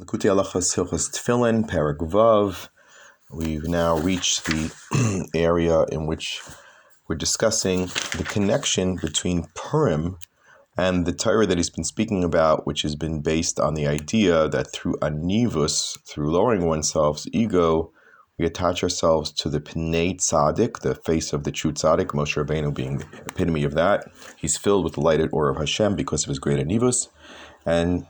Likutei Halachos Hilchos Tefillin, Perek Vav. We've now reached the area in which we're discussing the connection between Purim and the Torah that he's been speaking about, which has been based on the idea that through anivus, through lowering oneself's ego, we attach ourselves to the Pnei Tzaddik, the face of the true Tzaddik, Moshe Rabbeinu being the epitome of that. He's filled with the lighted aura of Hashem because of his great anivus. And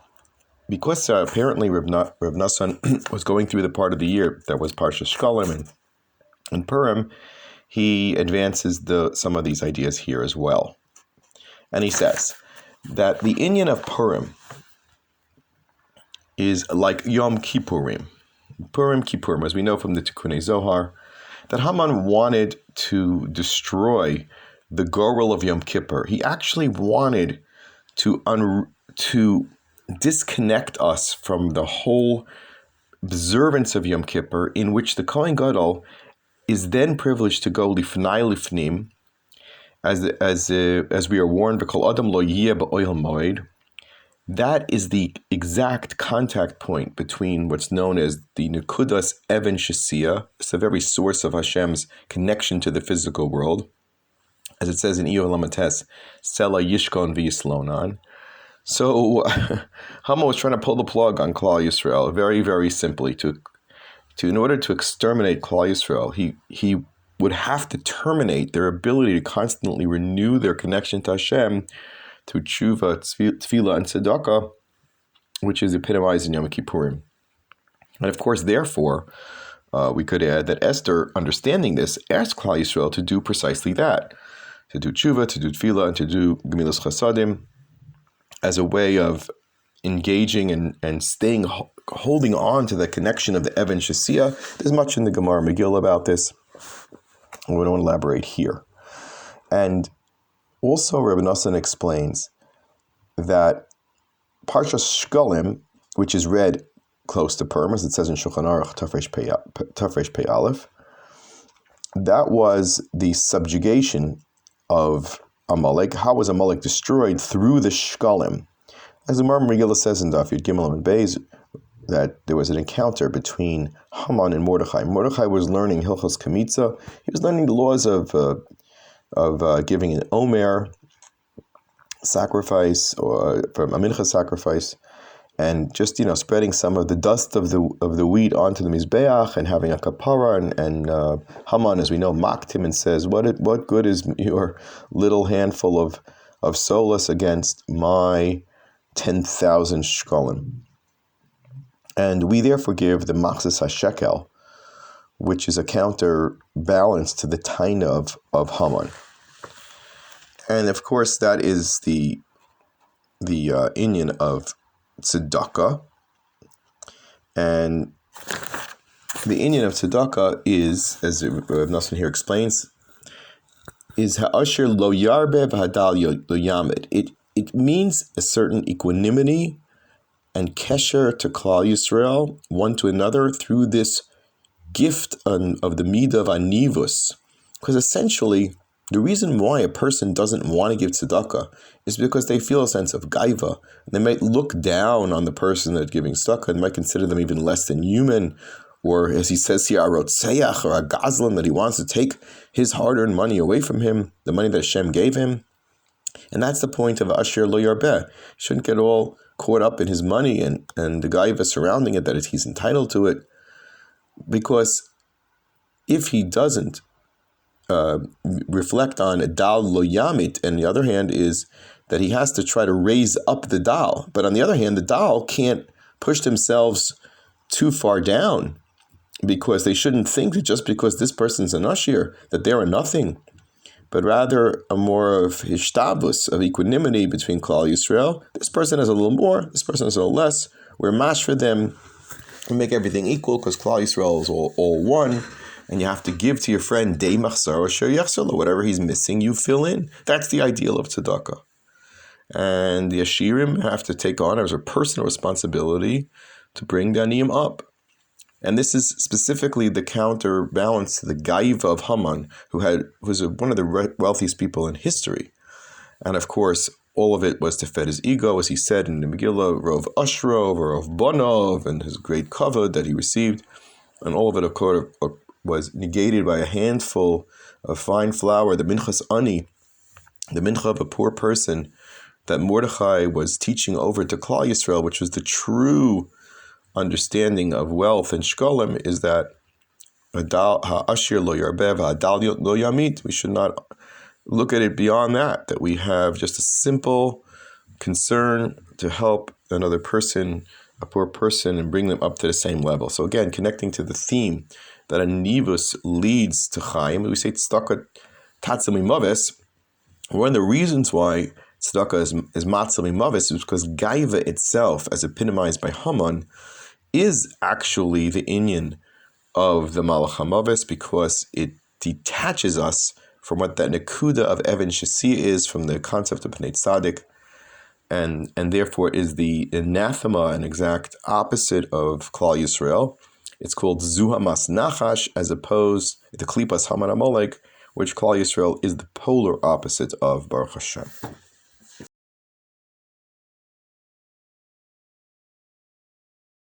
because apparently Reb Nassan was going through the part of the year that was Parshas Shkalim and Purim, he advances some of these ideas here as well. And he says that the inyan of Purim is like Yom Kippurim. Purim, Kippurim, as we know from the Tikkunei Zohar, that Haman wanted to destroy the Gorel of Yom Kippur. He actually wanted to disconnect us from the whole observance of Yom Kippur, in which the Kohen Gadol is then privileged to go lifnai lifnim, as we are warned, v'kol adam lo yeh ba'ohel moed. That is the exact contact point between what's known as the Nekudas Even Shesiyah. It's the very source of Hashem's connection to the physical world. As it says in Iyov Lamates, Sela Yishkon v'Yislonan. So Haman was trying to pull the plug on Klal Yisrael very, very simply. In order to exterminate Klal Yisrael, he would have to terminate their ability to constantly renew their connection to Hashem through tshuva, tefillah, and tzedakah, which is epitomized in Yom Kippurim. And of course, therefore, we could add that Esther, understanding this, asked Klal Yisrael to do precisely that, to do tshuva, to do tefillah, and to do gemilas chasadim, as a way of engaging and staying, holding on to the connection of the Even Shesiyah. There's much in the Gemara Megillah about this. We don't elaborate here. And also, Rebbe Nassan explains that Parshas Shkalim, which is read close to Purim, as it says in Shulchan Aruch Tafresh Pei Aleph, that was the subjugation of Amalek. How was Amalek destroyed? Through the Shkalim. As the Gemara Megillah says in Daf Yud Gimel and Beis, that there was an encounter between Haman and Mordechai. Mordechai was learning Hilchos Kamitza. He was learning the laws of giving an Omer sacrifice, or from a mincha sacrifice, and just spreading some of the dust of the wheat onto the mizbeach and having a kapara. And Haman, as we know, mocked him and says, "What good is your little handful of solus against my 10,000 shkolim?" And we therefore give the machzis hashekel, which is a counterbalance to the taina of Haman. And of course, that is the inyan of tzedakah. And the inyan of tzedakah is, as Rav Nassan here explains, is ha'asher lo yarbe v'hadal lo yamid. It means a certain equanimity and kesher to Klal Yisrael, one to another, through this gift of the midah of anivus. Because essentially, the reason why a person doesn't want to give tzedakah is because they feel a sense of gaiva. They might look down on the person that's giving tzedakah and might consider them even less than human, or as he says here, a rotzeach, or a gazlan, that he wants to take his hard-earned money away from him, the money that Hashem gave him. And that's the point of Asher Lo Yarbeh. He shouldn't get all caught up in his money and the gaiva surrounding it, that he's entitled to it. Because if he doesn't reflect on a dal lo yamit, and the other hand is that he has to try to raise up the dal. But on the other hand, the dal can't push themselves too far down, because they shouldn't think that just because this person's an ashir, that they're a nothing, but rather a more of hishtabus, of equanimity between Klal Yisrael. This person has a little more, this person has a little less. We're mash for them. We make everything equal because Klal Yisrael is all one. And you have to give to your friend Dei Machzar or Sher Yachzor, whatever he's missing, you fill in. That's the ideal of tzedakah. And the Ashirim have to take on as a personal responsibility to bring the Aniyim up. And this is specifically the counterbalance to the Gaiva of Haman, who was one of the wealthiest people in history. And of course, all of it was to feed his ego, as he said in the Megillah, Rov Ashrov, or Rov Bonov, and his great kavod that he received. And all of it, of course, was negated by a handful of fine flour, the Minchas Ani, the mincha of a poor person, that Mordechai was teaching over to Klal Yisrael, which was the true understanding of wealth and shkolim, is that ha'ashir lo yarbev, ha'adal lo yamit. We should not look at it beyond that we have just a simple concern to help another person, a poor person, and bring them up to the same level. So again, connecting to the theme that a nivus leads to Chaim, we say tzedakah tatzah mimaves. One of the reasons why tzedakah is matzah mimaves is because gaiva itself, as epitomized by Haman, is actually the inyan of the Malach HaMaves, because it detaches us from what that nekuda of Even Shasi is, from the concept of Pnei Tzadik, and therefore is the anathema, an exact opposite of Klal Yisrael. It's called Zuhamas Nachash, as opposed to Klipas Haman Amalek, which Klal Yisrael is the polar opposite of, Baruch Hashem.